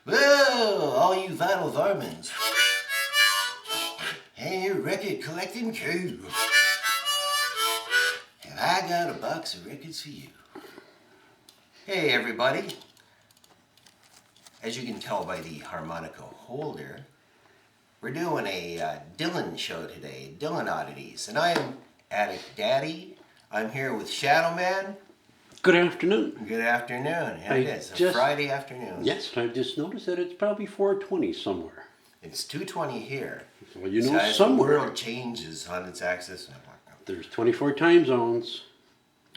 Well, all you vinyl varmints and your record collecting crew, have I got a box of records for you. Hey everybody. As you can tell by the harmonica holder, we're doing a Dylan show today, Dylan Oddities. And I am Addict Daddy. I'm here with Shadow Man. Good afternoon. Good afternoon. Yeah, it is a Friday afternoon. Yes, I just noticed that it's probably 4:20 somewhere. It's 2:20 here. Well, you know, as somewhere. the world changes on its axis. There's 24 time zones.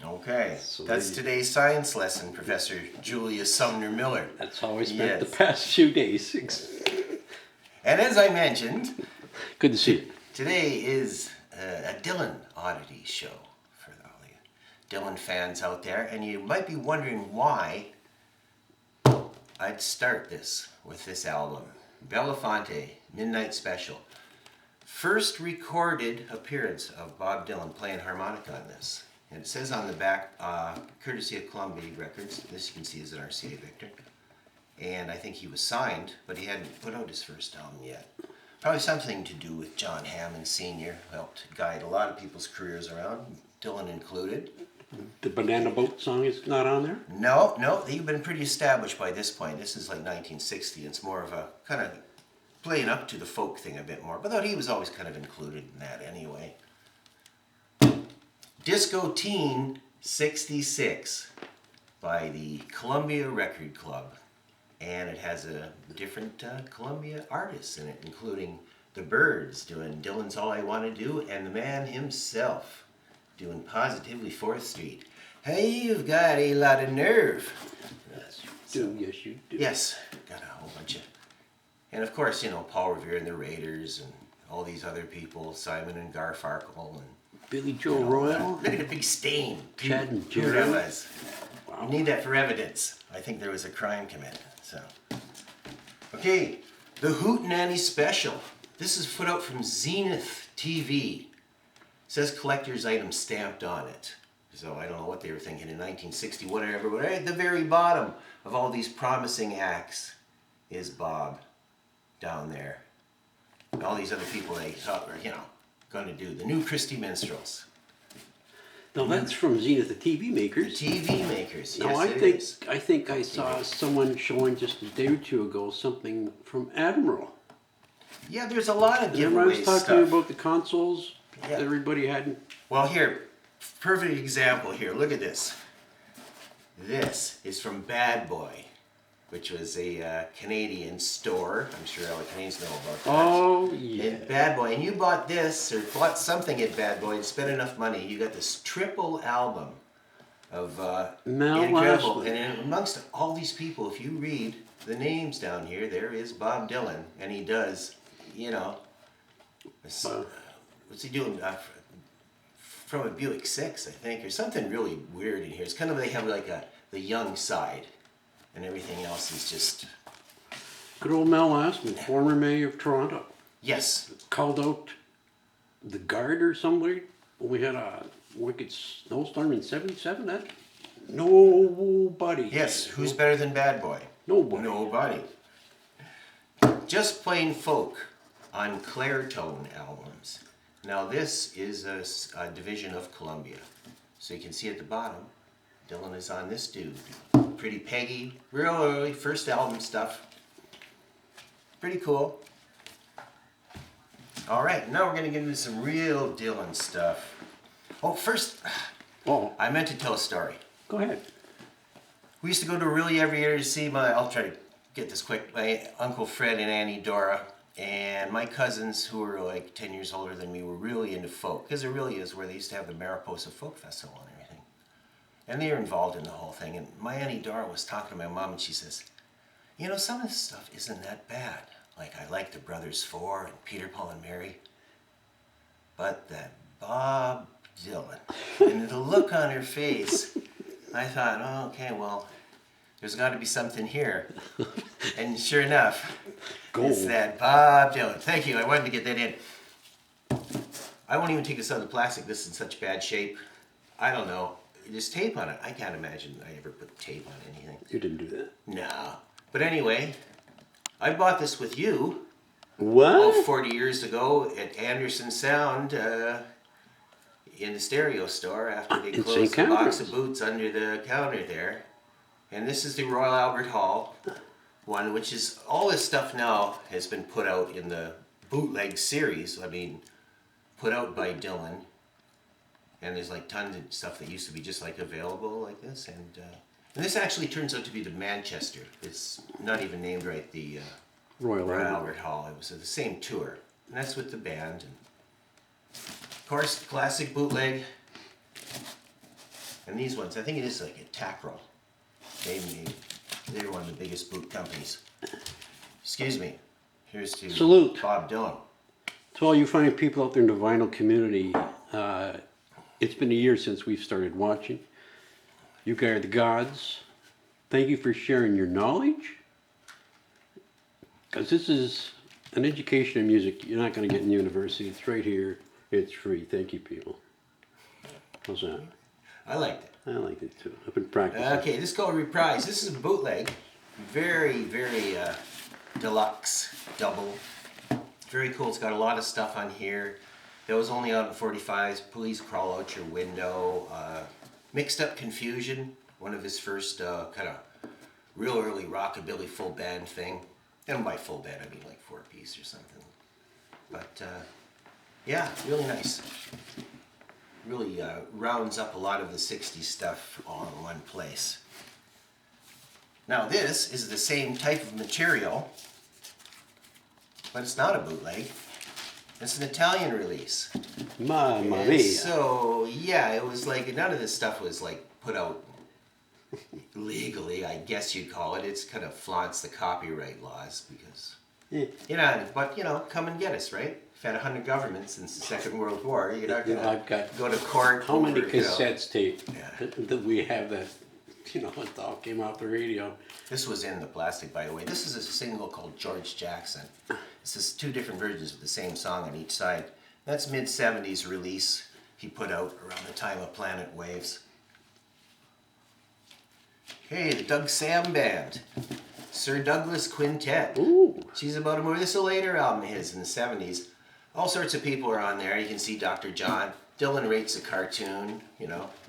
Okay, so that's today's science lesson, Professor Julius Sumner Miller. That's how I spent the past few days. And as I mentioned, good to see you. Today is a Dylan Oddities show for all you Dylan fans out there, and you might be wondering why I'd start this with this album, Belafonte, Midnight Special. First recorded appearance of Bob Dylan playing harmonica on this. And it says on the back, courtesy of Columbia Records. This you can see is an RCA Victor. And I think he was signed, but he hadn't put out his first album yet. Probably something to do with John Hammond Sr., who helped guide a lot of people's careers around, Dylan included. The Banana Boat song is not on there? No, they've been pretty established by this point. This is like 1960. It's more of a kind of playing up to the folk thing a bit more. But though he was always kind of included in that anyway. Disco Teen 66 by the Columbia Record Club. And it has a different Columbia artists in it, including the Byrds doing Dylan's All I Want to Do, and the man himself doing Positively 4th Street. Hey, you've got a lot of nerve. Yes, you do. Yes, you do. Yes, got a whole bunch of... And of course, you know, Paul Revere and the Raiders and all these other people, Simon and Garfunkel and Billy Joe Royal. Look at the big stain. Chad and Who Jerry. that was. Wow. You need that for evidence. I think there was a crime committed. So, okay, the Hootenanny Special. This is put out from Zenith TV. It says collector's item stamped on it. So I don't know what they were thinking in 1960, whatever. But at the very bottom of all these promising acts is Bob down there. And all these other people they thought were, going to do the new Christie Minstrels. Now that's from Zenith, the TV makers. The TV makers, yes, now I think I saw someone showing just a day or two ago something from Admiral. Yeah, there's a lot of giveaway Remember I was talking stuff. about the consoles that everybody had? Well, here, perfect example here. Look at this. This is from Bad Boy, which was a Canadian store. I'm sure all the Canadians know about that. Oh, yeah. And Bad Boy. And you bought this, or bought something at Bad Boy and spent enough money. You got this triple album of incredible. And amongst all these people, if you read the names down here, there is Bob Dylan. And he does, what's he doing? From a Buick 6, I think, or something really weird in here. It's kind of, they have like the young side. And everything else is just... Good old Mel Lastman, former mayor of Toronto. Yes. Called out the guard or somebody when we had a wicked snowstorm in 77. That nobody. Yes, who's better than Bad Boy? Nobody. Nobody. Just Plain Folk on Clairtone albums. Now this is a division of Columbia. So you can see at the bottom, Dylan is on this dude. Pretty Peggy, real early, first album stuff. Pretty cool. All right, now we're going to get into some real Dylan stuff. Oh, first, I meant to tell a story. Go ahead. We used to go to Really every year to see I'll try to get this quick, my Uncle Fred and Auntie Dora. And my cousins, who were like 10 years older than me, were really into folk. Because it really is where they used to have the Mariposa Folk Festival and everything. And they were involved in the whole thing. And my Auntie Dora was talking to my mom and she says, some of this stuff isn't that bad. Like I like the Brothers Four and Peter, Paul and Mary. But that Bob Dylan, and the look on her face, I thought, oh, okay, well, there's got to be something here. And sure enough, it's that Bob Dylan. Thank you, I wanted to get that in. I won't even take this out of the plastic. This is in such bad shape. I don't know. There's tape on it. I can't imagine I ever put tape on anything. You didn't do that. No. But anyway, I bought this with you What? 40 years ago at Anderson Sound in the stereo store after they In closed St. the box Catharines. of boots under the counter there. And this is the Royal Albert Hall one, which is all this stuff now has been put out in the bootleg series. I mean, put out by Dylan. And there's like tons of stuff that used to be just like available like this. And this actually turns out to be the Manchester. It's not even named right, the Royal Royal Albert. Albert Hall. It was the same tour. And that's with the band. And of course, classic bootleg. And these ones, I think it is like a Tackrell. They're one of the biggest boot companies. Excuse me. Here's to Salute. Bob Dylan. To all you fine people out there in the vinyl community, it's been a year since we've started watching. You guys are the gods. Thank you for sharing your knowledge. Because this is an education in music you're not going to get in university. It's right here. It's free. Thank you, people. How's that? I liked it. I liked it too. I've been practicing. Okay, this is called Reprise. This is a bootleg. Very, very deluxe double. Very cool. It's got a lot of stuff on here. That was only out in 45s. Please Crawl Out Your Window. Mixed Up Confusion. One of his first kind of real early rockabilly full band thing. And by full band, I mean like 4-piece or something. But yeah, really nice. Really rounds up a lot of the 60s stuff all in one place. Now this is the same type of material, but it's not a bootleg. It's an Italian release. Mamma And mia. so yeah, it was like none of this stuff was like put out legally, I guess you'd call it. It's kind of flaunts the copyright laws because but come and get us, right? We've had 100 governments since the Second World War. You're not gonna I've got go to court. how many over, cassettes tape Yeah. that we have that it all came off the radio. This was in the plastic, by the way. This is a single called George Jackson. This is 2 different versions of the same song on each side. That's mid-70s release he put out around the time of Planet Waves. Okay, the Doug Sam Band. Sir Douglas Quintet. Ooh. She's about a movie. This is a later album of his in the 70s. All sorts of people are on there. You can see Dr. John. Dylan rates a cartoon,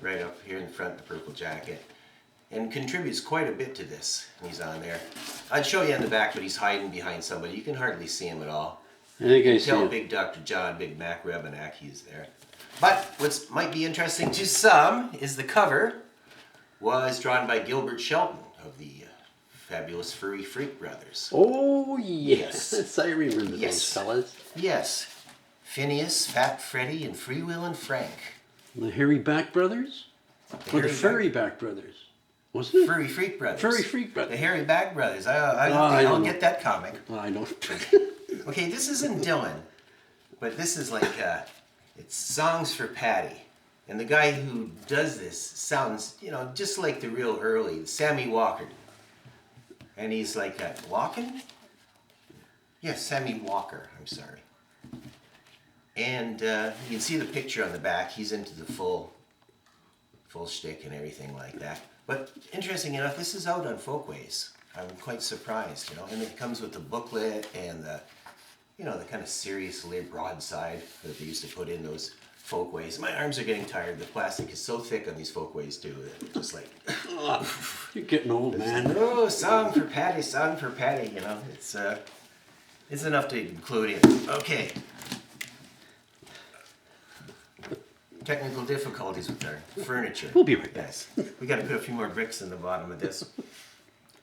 right up here in the front, the purple jacket. And contributes quite a bit to this. He's on there. I'd show you in the back, but he's hiding behind somebody. You can hardly see him at all. I think I see Tell it. Big Dr. John, Big Mac Rebenak, he's there. But what might be interesting to some is the cover was drawn by Gilbert Shelton of the fabulous Furry Freak Brothers. Oh, yes. Yes. I remember Yes. those fellas. Yes. Phineas, Fat Freddy, and Freewheelin' Frank. The Hairy Back Brothers? Or the Hairy Furry Back Brothers? Wasn't it? Furry Freak Brothers. Furry Freak The Brothers. Hairy Bag Brothers. I I'll don't get that comic. I don't. Okay, this isn't Dylan, but this is like, it's Songs for Patty. And the guy who does this sounds, just like the real early, Sammy Walker. And he's like, Walken? Yes, Sammy Walker, I'm sorry. And you can see the picture on the back. He's into the full shtick and everything like that. But interesting enough, this is out on Folkways. I'm quite surprised, and it comes with the booklet and the kind of seriously broadside that they used to put in those Folkways. My arms are getting tired. The plastic is so thick on these Folkways too that it's just like, You're getting old, man. oh, song for Patty, it's enough to include in. Okay. Technical difficulties with our furniture. We'll be right back. Yes. We got to put a few more bricks in the bottom of this.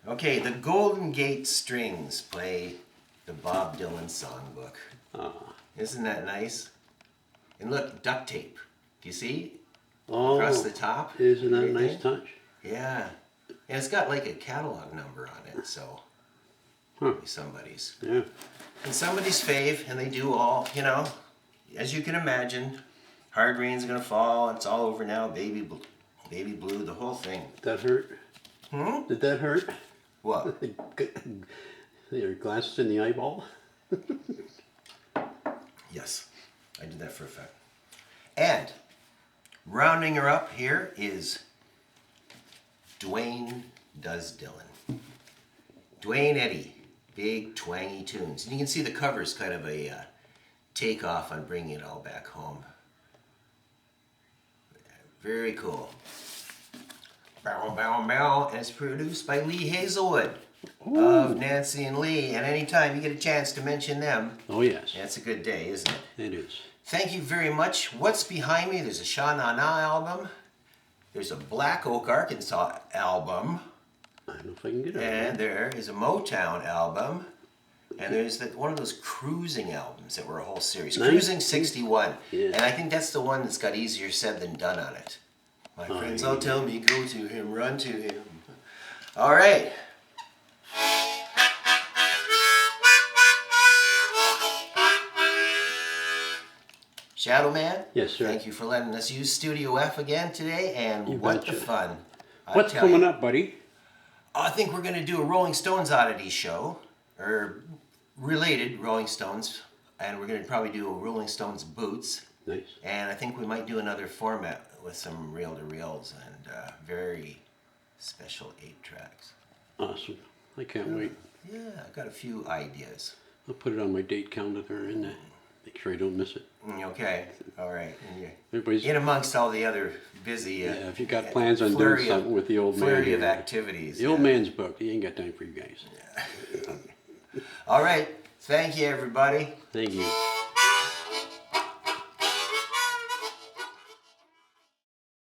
Okay, the Golden Gate Strings play the Bob Dylan songbook. Isn't that nice? And look, duct tape. Do you see? Oh, Across the top. isn't that a Everything? nice touch? Yeah. And it's got like a catalog number on it, so maybe somebody's. Yeah. And somebody's fave, and they do all, as you can imagine, Hard Rain's Gonna Fall, it's all over now, Baby Blue, the whole thing. Did that hurt? Did that hurt? What? Your glasses in the eyeball? Yes, I did that for a fact. And rounding her up here is Dwayne Does Dylan. Dwayne Eddy. Big twangy tunes. And you can see the cover's kind of a takeoff on bringing it all back home. Very cool. Bow, bow, bow. And it's produced by Lee Hazelwood of Nancy and Lee. And anytime you get a chance to mention them, Oh, yes. that's a good day, isn't it? It is. Thank you very much. What's behind me? There's a Sha Na Na album. There's a Black Oak, Arkansas album. I don't know if I can get it. And there is a Motown album. And there's one of those cruising albums that were a whole series. Nice. Cruising 61. Yeah. And I think that's the one that's got easier said than done on it. My friends all tell me, go to him, run to him. All right. Shadow Man? Yes, sir. Thank you for letting us use Studio F again today, and You what betcha. the fun. I What's tell coming you. up, buddy? I think we're going to do a Rolling Stones Oddities show, or related Rolling Stones, and we're going to probably do a Rolling Stones Boots, Nice. and I think we might do another format with some reel-to-reels and very special 8 tracks. Awesome. I can't wait. Yeah, I've got a few ideas. I'll put it on my date calendar and make sure I don't miss it. Okay, all right. And you're Everybody's in amongst all the other busy yeah, if you got plans on doing flurry something with the old man. flurry of here, activities. The old yeah. man's booked. He ain't got time for you guys. All right. Thank you, everybody. Thank you.